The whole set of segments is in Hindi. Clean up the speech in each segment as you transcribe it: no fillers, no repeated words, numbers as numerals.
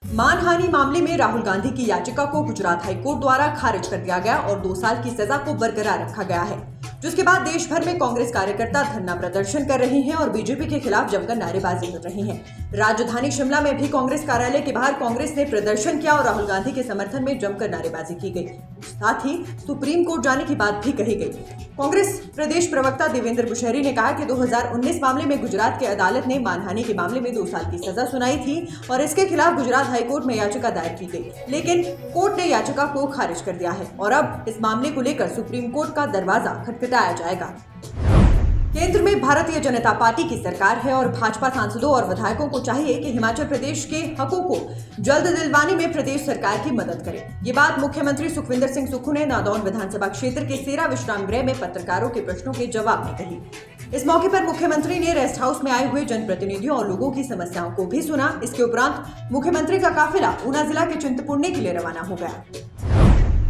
मानहानि मामले में राहुल गांधी की याचिका को गुजरात हाईकोर्ट द्वारा खारिज कर दिया गया और 2 साल की सजा को बरकरार रखा गया है, जिसके बाद देश भर में कांग्रेस कार्यकर्ता धरना प्रदर्शन कर रहे हैं और बीजेपी के खिलाफ जमकर नारेबाजी कर रहे हैं। राजधानी शिमला में भी कांग्रेस कार्यालय के बाहर कांग्रेस ने प्रदर्शन किया और राहुल गांधी के समर्थन में जमकर नारेबाजी की गई। साथ ही सुप्रीम कोर्ट जाने की बात भी कही गई। कांग्रेस प्रदेश प्रवक्ता देवेंद्र बुशहरी ने कहा कि 2019 मामले में गुजरात की अदालत ने मानहानि के मामले में 2 साल की सजा सुनाई थी और इसके खिलाफ गुजरात हाईकोर्ट में याचिका दायर की गई, लेकिन कोर्ट ने याचिका को खारिज कर दिया है और अब इस मामले को लेकर सुप्रीम कोर्ट का दरवाजा खटखटाया जाएगा। केंद्र में भारतीय जनता पार्टी की सरकार है और भाजपा सांसदों और विधायकों को चाहिए कि हिमाचल प्रदेश के हकों को जल्द दिलवाने में प्रदेश सरकार की मदद करे। ये बात मुख्यमंत्री सुखविंदर सिंह सुक्खू ने नादौन विधानसभा क्षेत्र के सेरा विश्राम गृह में पत्रकारों के प्रश्नों के जवाब में कही। इस मौके पर मुख्यमंत्री ने रेस्ट हाउस में आए हुए जनप्रतिनिधियों और लोगों की समस्याओं को भी सुना। इसके उपरांत मुख्यमंत्री का काफिला ऊना जिला के चिंतपूर्णी के लिए रवाना हो गया।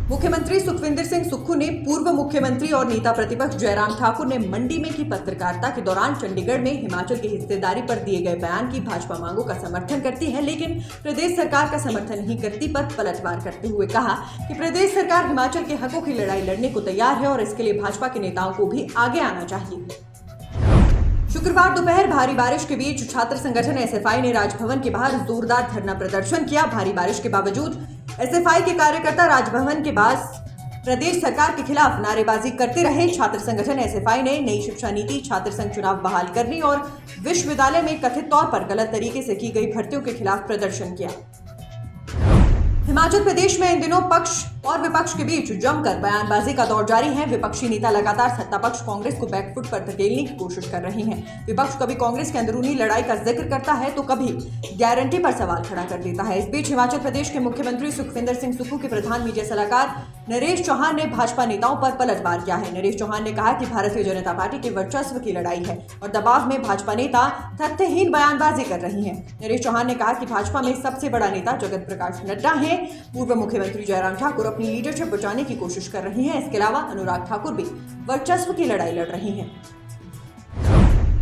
मुख्यमंत्री सुखविंदर सिंह सुक्खू ने पूर्व मुख्यमंत्री और नेता प्रतिपक्ष जयराम ठाकुर ने मंडी में की पत्रकारिता के दौरान चंडीगढ़ में हिमाचल की हिस्सेदारी पर दिए गए बयान की भाजपा मांगों का समर्थन करती है, लेकिन प्रदेश सरकार का समर्थन नहीं करती पर पलटवार करते हुए कहा कि प्रदेश सरकार हिमाचल के हकों की लड़ाई लड़ने को तैयार है और इसके लिए भाजपा के नेताओं को भी आगे आना चाहिए। शुक्रवार दोपहर भारी बारिश के बीच छात्र संगठन एसएफआई ने राजभवन के बाहर जोरदार धरना प्रदर्शन किया। भारी बारिश के बावजूद एसएफआई के कार्यकर्ता राजभवन के पास प्रदेश सरकार के खिलाफ नारेबाजी करते रहे। छात्र संगठन एसएफआई ने नई शिक्षा नीति, छात्र संघ चुनाव बहाल करने और विश्वविद्यालय में कथित तौर पर गलत तरीके से की गई भर्तियों के खिलाफ प्रदर्शन किया। हिमाचल प्रदेश में इन दिनों पक्ष और विपक्ष के बीच जमकर बयानबाजी का दौर जारी है। विपक्षी नेता लगातार सत्ता पक्ष कांग्रेस को बैकफुट पर धकेलने की कोशिश कर रहे हैं। विपक्ष कभी कांग्रेस की अंदरूनी लड़ाई का जिक्र करता है तो कभी गारंटी पर सवाल खड़ा कर देता है। इस बीच हिमाचल प्रदेश के मुख्यमंत्री सुखविंदर सिंह सुक्खू के प्रधान मीडिया सलाहकार नरेश चौहान ने भाजपा नेताओं पर पलटवार किया है। नरेश चौहान ने कहा कि भारतीय जनता पार्टी के वर्चस्व की लड़ाई है और दबाव में भाजपा नेता तथ्यहीन बयानबाजी कर रही है। नरेश चौहान ने कहा कि भाजपा में सबसे बड़ा नेता जगत प्रकाश नड्डा है। पूर्व मुख्यमंत्री जयराम ठाकुर अपनी लीडरशिप बचाने की कोशिश कर रही हैं। इसके अलावा अनुराग ठाकुर भी वर्चस्व की लड़ाई लड़ रही हैं।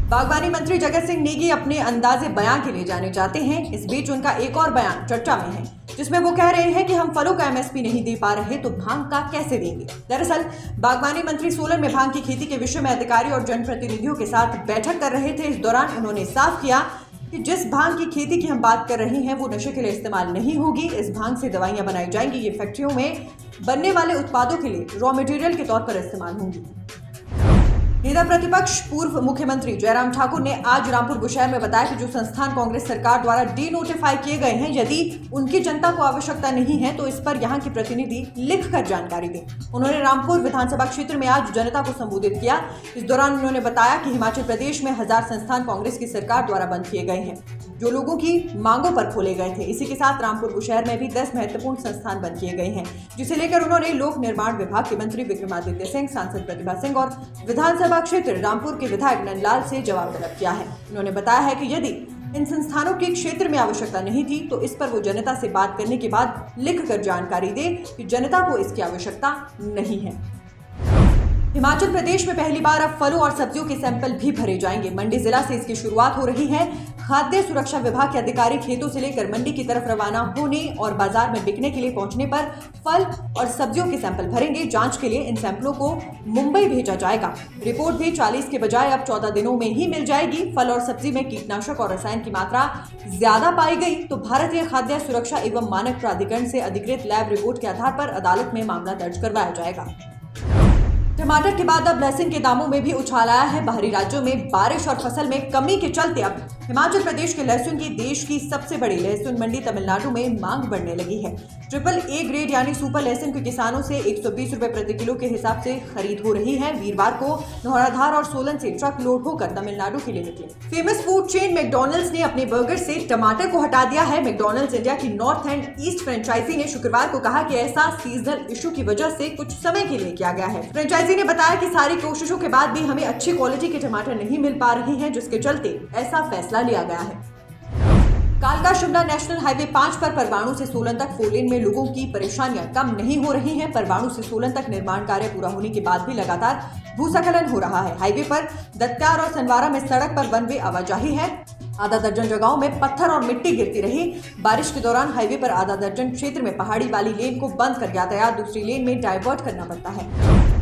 बागवानी मंत्री जगत सिंह नेगी अपने अंदाजे बयां के लिए जाने जाते हैं। इस बीच उनका एक और बयान चर्चा में है, जिसमें वो कह रहे हैं कि हम फलों का एमएसपी नहीं दे पा रहे तो भांग का कैसे देंगे। दरअसल बागवानी मंत्री सोलन में भांग की खेती के विषय में अधिकारी और जनप्रतिनिधियों के साथ बैठक कर रहे थे। इस दौरान उन्होंने साफ किया कि जिस भांग की खेती की हम बात कर रहे हैं वो नशे के लिए इस्तेमाल नहीं होगी। इस भांग से दवाइयां बनाई जाएंगी। ये फैक्ट्रियों में बनने वाले उत्पादों के लिए रॉ मटेरियल के तौर पर इस्तेमाल होंगी। नेता प्रतिपक्ष पूर्व मुख्यमंत्री जयराम ठाकुर ने आज रामपुर बुशहर में बताया कि जो संस्थान कांग्रेस सरकार द्वारा डीनोटिफाई किए गए हैं, यदि उनकी जनता को आवश्यकता नहीं है तो इस पर यहां के प्रतिनिधि लिखकर जानकारी दें। उन्होंने रामपुर विधानसभा क्षेत्र में आज जनता को संबोधित किया। इस दौरान उन्होंने बताया कि हिमाचल प्रदेश में 1000 संस्थान कांग्रेस की सरकार द्वारा बंद किए गए हैं, जो लोगों की मांगों पर खोले गए थे। इसी के साथ रामपुर बुशहर में भी 10 महत्वपूर्ण संस्थान बंद किए गए हैं, जिसे लेकर उन्होंने लोक निर्माण विभाग के मंत्री विक्रमादित्य सिंह, सांसद प्रतिभा सिंह और विधानसभा क्षेत्र रामपुर के विधायक नंदलाल से जवाब तलब किया है। उन्होंने बताया है कि यदि इन संस्थानों के क्षेत्र में आवश्यकता नहीं थी तो इस पर वो जनता से बात करने के बाद लिखकर जानकारी दे कि जनता को इसकी आवश्यकता नहीं है। हिमाचल प्रदेश में पहली बार अब फलों और सब्जियों के सैंपल भी भरे जाएंगे। मंडी जिला से इसकी शुरुआत हो रही है। खाद्य सुरक्षा विभाग के अधिकारी खेतों से लेकर मंडी की तरफ रवाना होने और बाजार में बिकने के लिए पहुंचने पर फल और सब्जियों के सैंपल भरेंगे। जांच के लिए इन सैंपलों को मुंबई भेजा जाएगा। रिपोर्ट भी 40 के बजाय अब 14 दिनों में ही मिल जाएगी। फल और सब्जी में कीटनाशक और रसायन की मात्रा ज्यादा पाई गई तो भारतीय खाद्य सुरक्षा एवं मानक प्राधिकरण से अधिकृत लैब रिपोर्ट के आधार पर अदालत में मामला दर्ज करवाया जाएगा। टमाटर के बाद अब लहसुन के दामों में भी उछाल आया है। बाहरी राज्यों में बारिश और फसल में कमी के चलते अब हिमाचल प्रदेश के लहसुन की देश की सबसे बड़ी लहसुन मंडी तमिलनाडु में मांग बढ़ने लगी है। ट्रिपल ए ग्रेड यानी सुपर लहसुन के किसानों से 120 रुपए प्रति किलो के हिसाब से खरीद हो रही है। वीरवार को नौराधार और सोलन से ट्रक लोड होकर तमिलनाडु के लिए निकले। फेमस फूड चेन मैकडॉनल्ड्स ने अपने बर्गर से टमाटर को हटा दिया है। मैकडॉनल्ड्स इंडिया की नॉर्थ एंड ईस्ट फ्रेंचाइजी ने शुक्रवार को कहा कि ऐसा सीजनल इशू की वजह से कुछ समय के लिए किया गया है। फ्रेंचाइजी ने बताया कि सारी कोशिशों के बाद भी हमें अच्छी क्वालिटी के टमाटर नहीं मिल पा रहे हैं, जिसके चलते ऐसा फैसला लिया गया है। कालका शिमला नेशनल हाईवे 5 पर परवाणु से सोलन तक 4 लेन में लोगों की परेशानियां कम नहीं हो रही हैं। परवाणु से सोलन तक निर्माण कार्य पूरा होने के बाद भी लगातार भूस्खलन हो रहा है। हाईवे पर दत्तार और सनवारा में सड़क पर वन वे आवाजाही है। आधा दर्जन जगहों में पत्थर और मिट्टी गिरती रही। बारिश के दौरान हाईवे पर आधा दर्जन क्षेत्र में पहाड़ी वाली लेन को बंद कर यातायात दूसरी लेन में डाइवर्ट करना पड़ता है।